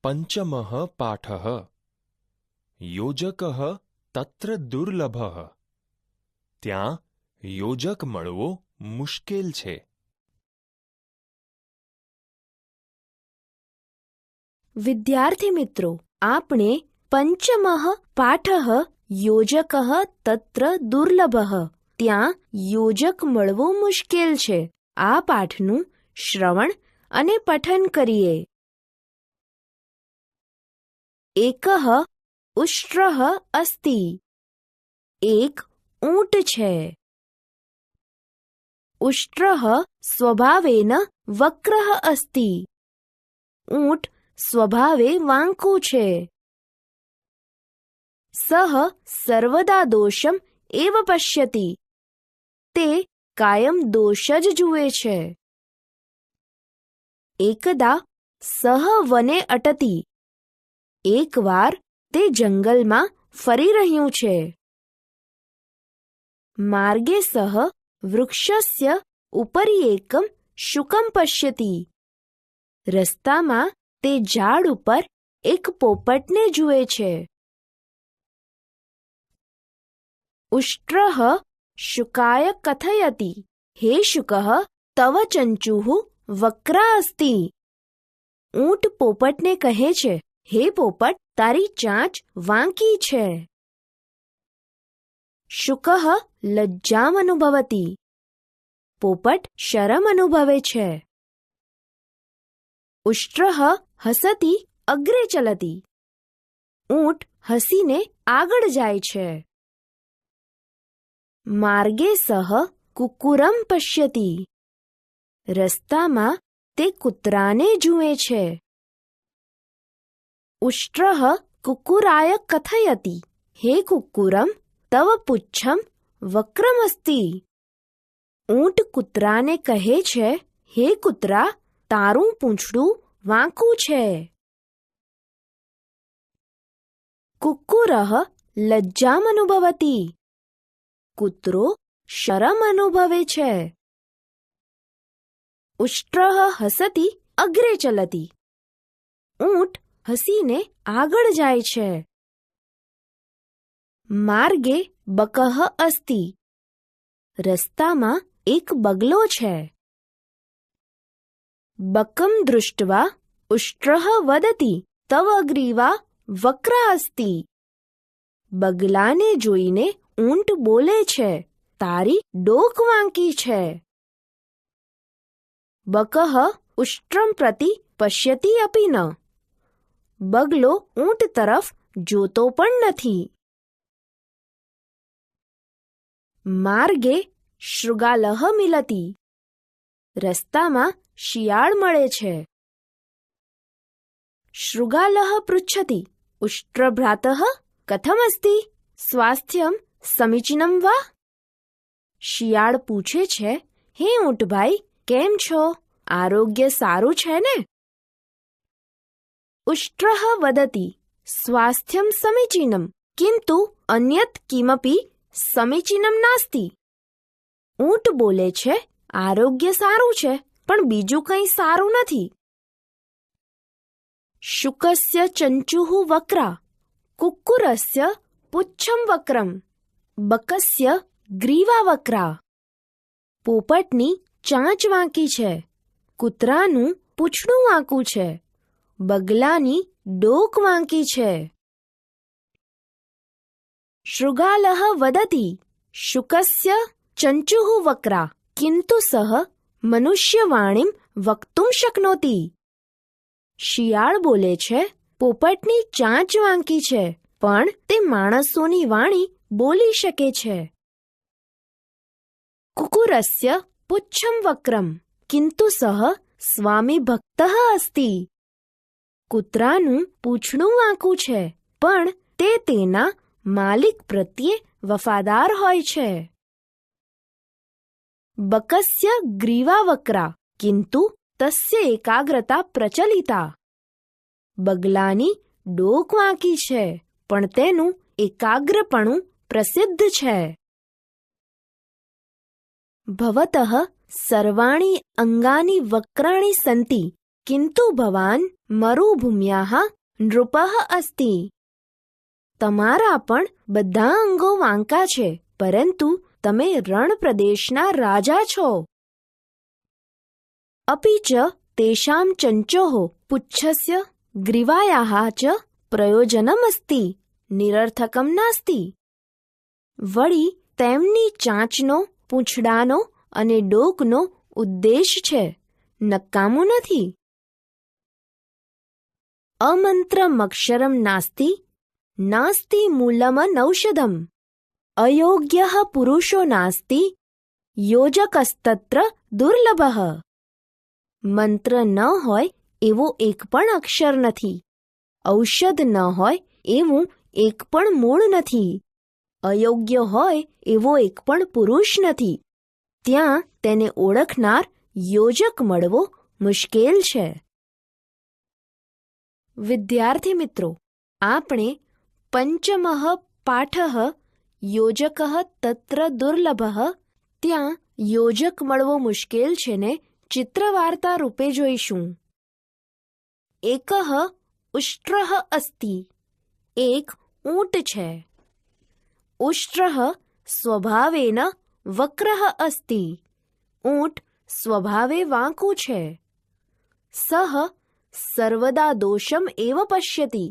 પંચમઃ પાઠઃ યોજકઃ તત્ર દુર્લભઃ. ત્યાં યોજક મળવો મુશ્કેલ છે. વિદ્યાર્થી મિત્રો, આપણે પંચમઃ પાઠઃ યોજકઃ તત્ર દુર્લભઃ, ત્યાં યોજક મળવો મુશ્કેલ છે, આ પાઠનું શ્રવણ અને પઠન કરીએ. એકઃ ઉષ્ટ્રઃ અસ્તિ. એક ઊંટ છે. ઉષ્ટ્રઃ સ્વભાવેન વક્રઃ અસ્તિ. ઊંટ સ્વભાવે વાંકું છે. સઃ સર્વદા દોષમ એવ પશ્યતિ. તે કાયમ દોષ જ જુએ છે. એકદા સઃ વને અટતિ. એકવાર તે જંગલમાં ફરી રહ્યું છે. માર્ગે સઃ વૃક્ષસ્ય ઉપરી એકમ શુકમ પશ્યતિ. રસ્તામાં તે ઝાડ ઉપર એક પોપટને જુએ છે. ઉષ્ટ્રઃ શુકાય કથયતિ. હે શુકઃ, તવ ચંચુઃ વક્રા અસ્તિ. ઊંટ પોપટને કહે છે, હે પોપટ, તારી ચાંચ વાંકી છે. શુકઃ લજ્જામ અનુભવતિ. પોપટ શરમ અનુભવે છે. ઉષ્ટ્રઃ હસતિ અગ્રે ચલતિ. ઊંટ હસીને આગળ જાય છે. માર્ગે સઃ કુક્કુરમ પશ્યતિ. રસ્તામાં તે કૂતરાને જુએ છે. ઉષ્ટ્રઃ કુક્કુરાય કથયતિ. હે કુક્કુરમ, તવ પુચ્છમ વક્રમસ્તિ. ઊંટ કૂતરાને કહે છે, હે કૂતરા, તારું પૂંછડું વાંકું છે. કુક્કુરઃ લજ્જામ અનુભવતિ. કૂતરો શરમ અનુભવે છે. ઉષ્ટ્રઃ હસતિ અગ્રે ચલતિ. ઊંટ હસીને આગળ જાય છે. માર્ગે બકઃ અસ્તિ. રસ્તામાં એક બગલો છે. બકમ દૃષ્ટવા ઉષ્ટ્રઃ વદતિ તવ ગ્રીવા વક્રા અસ્તિ. બગલાને જોઈને ઊંટ બોલે છે, તારી ડોક વાંકી છે. બકઃ ઉષ્ટ્રમ પ્રતિ પશ્યતિ અપિ ન. બગલો ઊંટ તરફ જોતો પણ નથી. માર્ગે શૃગાલઃ મિલતિ. રસ્તામાં શિયાળ મળે છે. શૃગાલઃ પૃચ્છતિ ઉષ્ટ્રભ્રાતઃ કથમસ્તિ સ્વાસ્થ્યમ સમીચીનમ વા. શિયાળ પૂછે છે, હે ઊંટભાઈ, કેમ છો? આરોગ્ય સારું છે ને? ઉષ્ટ્રઃ વદતિ સ્વાસ્થ્યમ સમીચીનમ કિંતુ અન્યત કિમપી સમીચીનમ નાસ્તિ. ઊંટ બોલે છે, આરોગ્ય સારું છે, પણ બીજું કંઈ સારું નથી. શુકસ્ય ચંચુઃ વક્રા. કુક્કુરસ્ય પુચ્છમ વક્રમ. બકસ્ય ગ્રીવા વક્રા. પોપટની ચાંચ વાંકી છે. કૂતરાનું પૂંછડું વાંકું છે. બગલાની ડોક વાંકી છે. શૃગાલઃ વદતિ શુકસ્ય ચંચુઃ વક્રા કિંતુ સઃ મનુષ્યવાણીમ વક્તુમ શક્નોતિ. શિયાળ બોલે છે, પોપટની ચાંચ વાંકી છે, પણ તે માણસોની વાણી બોલી શકે છે. કુકુરસ્ય પુચ્છમ વક્રમ કિંતુ સઃ સ્વામી ભક્તઃ અસ્તિ. કૂતરાનું પૂંછડું વાંકું છે, પણ તે તેના માલિક પ્રત્યે વફાદાર હોય છે. બકસ્ય ગ્રીવા વક્રા કિંતુ તસ્ય એકાગ્રતા પ્રચલિતા. બગલાની ડોક વાંકી છે, પણ તેનું એકાગ્રપણું પ્રસિદ્ધ છે. ભવતઃ સર્વાણી અંગાની વક્રાણી સંતિ કિંતુ ભવાન મરુભૂમ્યાઃ નૃપઃ અસ્તિ. તમારા પણ બધા અંગો વાંકા છે, પરંતુ તમે રણ પ્રદેશના રાજા છો. અપિ ચ તેષાં ચંચોઃ પુચ્છસ્ય ગ્રીવાયાઃ ચ પ્રયોજનમસ્તિ નિરર્થકમ નાસ્તિ. વળી તેમની ચાંચનો, પૂંછડાનો અને ડોકનો ઉદ્દેશ છે, નકામું નથી. અમંત્રમક્ષરમ નાસ્તિ નાસ્તિ મૂલમનૌષધમ અયોગ્યઃ પુરુષો નાસ્તિ યોજકસ્તત્ર દુર્લભઃ. મંત્ર ન હોય એવો એક પણ અક્ષર નથી, ઔષધ ન હોય એવું એક પણ મૂળ નથી, અયોગ્ય હોય એવો એક પણ પુરુષ નથી. ત્યાં તેને ઓળખનાર યોજક મળવો મુશ્કેલ છે. વિદ્યાર્થી મિત્રો, આપણે પંચમઃ પાઠઃ યોજકઃ તત્ર દુર્લભઃ, ત્યાં યોજક મળવો મુશ્કેલ છે ને ચિત્રવાર્તા રૂપે જોઈશું. એકઃ ઉષ્ટ્રઃ અસ્તિ, એક ઊંટ છે. ઉષ્ટ્રઃ સ્વભાવેન વક્રઃ અસ્તિ, ઊંટ સ્વભાવે વાંકું છે. સઃ સર્વદા દોષમ એવ પશ્યતિ,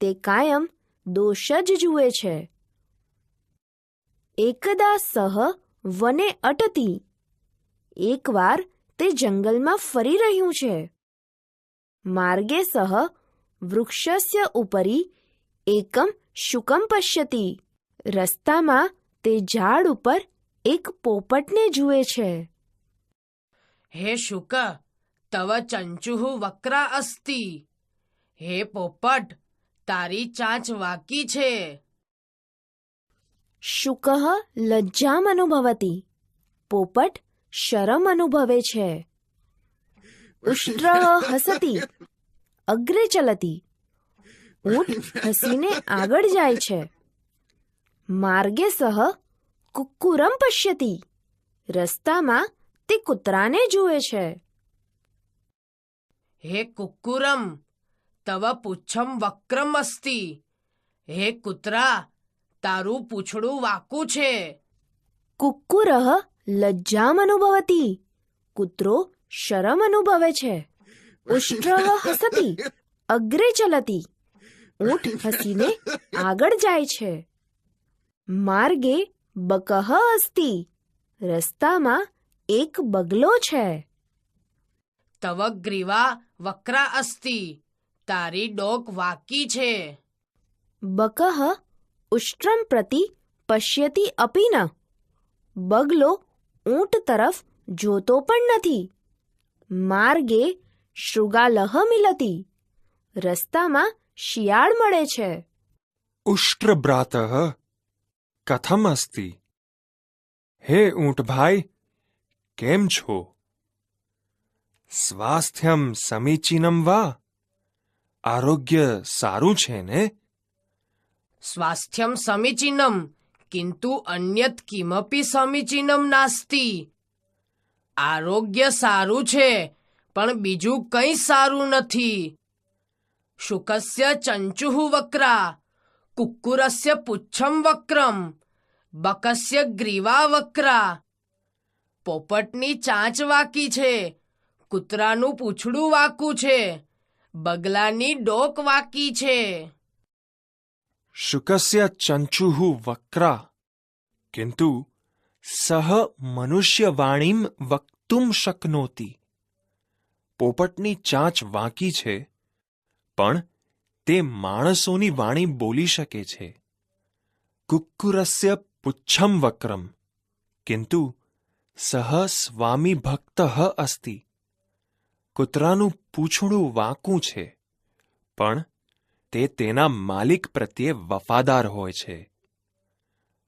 તે કાયમ દોષ જ જુએ છે. એકદા સઃ વને અટતિ, એકવાર તે જંગલમાં ફરી રહ્યું છે. માર્ગે સઃ વૃક્ષસ્ય ઉપરી એકમ શુકમ પશ્યતિ, રસ્તામાં તે ઝાડ ઉપર એક પોપટને જુએ છે. હે શુક, તવ ચંચુઃ વક્રા અસ્તિ. હે પોપટ, તારી ચાંચ વાકી છે. શુકઃ લજ્જામ અનુભવતિ, પોપટ શરમ અનુભવે છે. ઉષ્ટ્રઃ હસતિ અગ્રે ચલતિ, ઊંટ હસીને આગળ જાય છે. માર્ગે સઃ કુક્કુરમ પશ્યતિ, રસ્તામાં તે કૂતરાને જુએ છે. હે કુક્કુરમ, તવ પુચ્છમ વક્રમ અસ્તિ. હે કૂતરા, તારું પૂંછડું વાંકું છે. કુક્કુરઃ લજ્જામ અનુભવતિ, કૂતરો શરમ અનુભવે છે. ઉષ્ટ્રઃ હસતિ અગ્રે ચલતિ, ઊંટ હસીને આગળ જાય છે. માર્ગે બકઃ અસ્તિ, રસ્તામાં એક બગલો છે. તવ ગ્રીવા વક્રા અસ્તિ, તારી ડોક વાકી છે. બકઃ ઉષ્ટ્રમ પ્રતિ પશ્યતિ અપિ ન, બગલો ઊંટ તરફ જોતો પણ નથી. માર્ગે શૃગાલઃ મિલતિ, રસ્તામાં શિયાળ મળે છે. ઉષ્ટ્રભ્રાતઃ કથમ અસ્તિ. હે ઊંટભાઈ, કેમ છો? સ્વાસ્થ્યમ સમીચીનમ વા? આરોગ્ય સારું છે ને? સ્વાસ્થ્યમ સમીચીનમ, કિંતુ અન્યત કિમપી સમીચીનમ નાસ્તિ. આરોગ્ય સારું છે, પણ બીજું કંઈ સારું નથી. શુકસ્ય ચંચુઃ વક્રા, કુક્કુરસ્ય પુચ્છમ વક્રમ, બકસ્ય ગ્રીવા વક્રા. પોપટની ચાંચ વાકી છે, કૂતરાનું પૂંછડું વાંકું છે, બગલાની ડોક વાકી છે. શુકસ્ય ચંચુઃ વક્રા, કિંતુ સહ મનુષ્યવાણીમ વક્તુમ શક્નોતિ. પોપટની ચાંચ વાંકી છે, પણ તે માણસોની વાણી બોલી શકે છે. કુક્કુરસ્ય પુચ્છમ વક્રમ, કિંતુ સહ સ્વામી ભક્તઃ અસ્તિ. કૂતરાનું પૂંછડું વાંકું છે, પણ તે તેના માલિક પ્રત્યે વફાદાર હોય છે.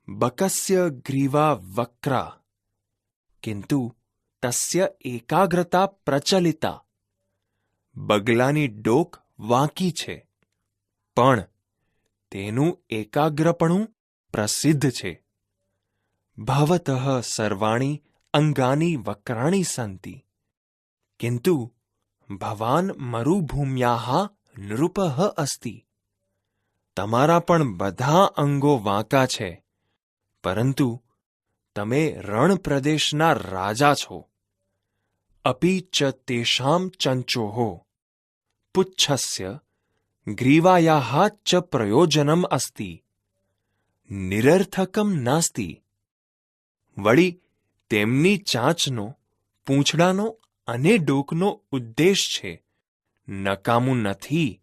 બકસ્ય ગ્રીવા વક્રા, કિંતુ તસ્ય એકાગ્રતા પ્રચલિતા. બગલાની ડોક વાંકી છે, પણ તેનું એકાગ્રપણું પ્રસિદ્ધ છે. ભવતઃ સર્વાણી અંગાની વક્રાણી સંતિ, કિંતુ ભવાન મરુભૂમ્યાઃ નૃપઃ અસ્તિ. તમારા પણ બધા અંગો વાંકા છે, પરંતુ તમે રણ પ્રદેશના રાજા છો. અપી ચ તેષાં ચંચોઃ પુચ્છસ્ય ગ્રીવાયાઃ ચ પ્રયોજનમ અસ્તિ. નિરર્થકમ નાસ્તિ. વળી તેમની ચાંચનો, પૂંછડાનો અને ડોકનો ઉદ્દેશ છે, નકામું નથી.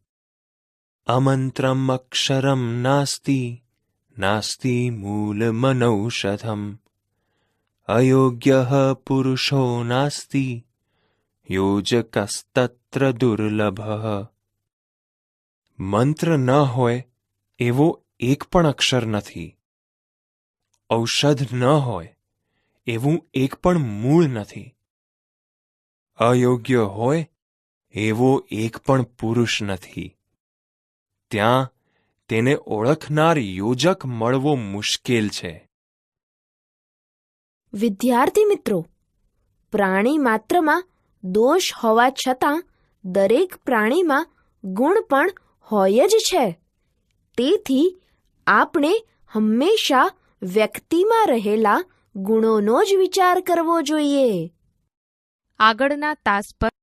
અમંત્રમ અક્ષરમ નાસ્તિ, નાસ્તિ મૂલમનૌષધમ. અયોગ્યઃ પુરુષો નાસ્તિ, યોજકસ્તત્ર દુર્લભઃ. મંત્ર ન હોય એવો એક પણ અક્ષર નથી. ઔષધ ન હોય એવું એક પણ મૂળ નથી. અયોગ્ય હોય એવો એક પણ પુરુષ નથી. ત્યાં તેને ઓળખનાર યોજક મળવો મુશ્કેલ છે. વિદ્યાર્થી મિત્રો, પ્રાણી માત્રમાં દોષ હોવા છતાં દરેક પ્રાણીમાં ગુણ પણ હોય જ છે. તેથી આપણે હંમેશા વ્યક્તિમાં રહેલા ગુણોનો જ વિચાર કરવો જોઈએ. આગળના તાસ પર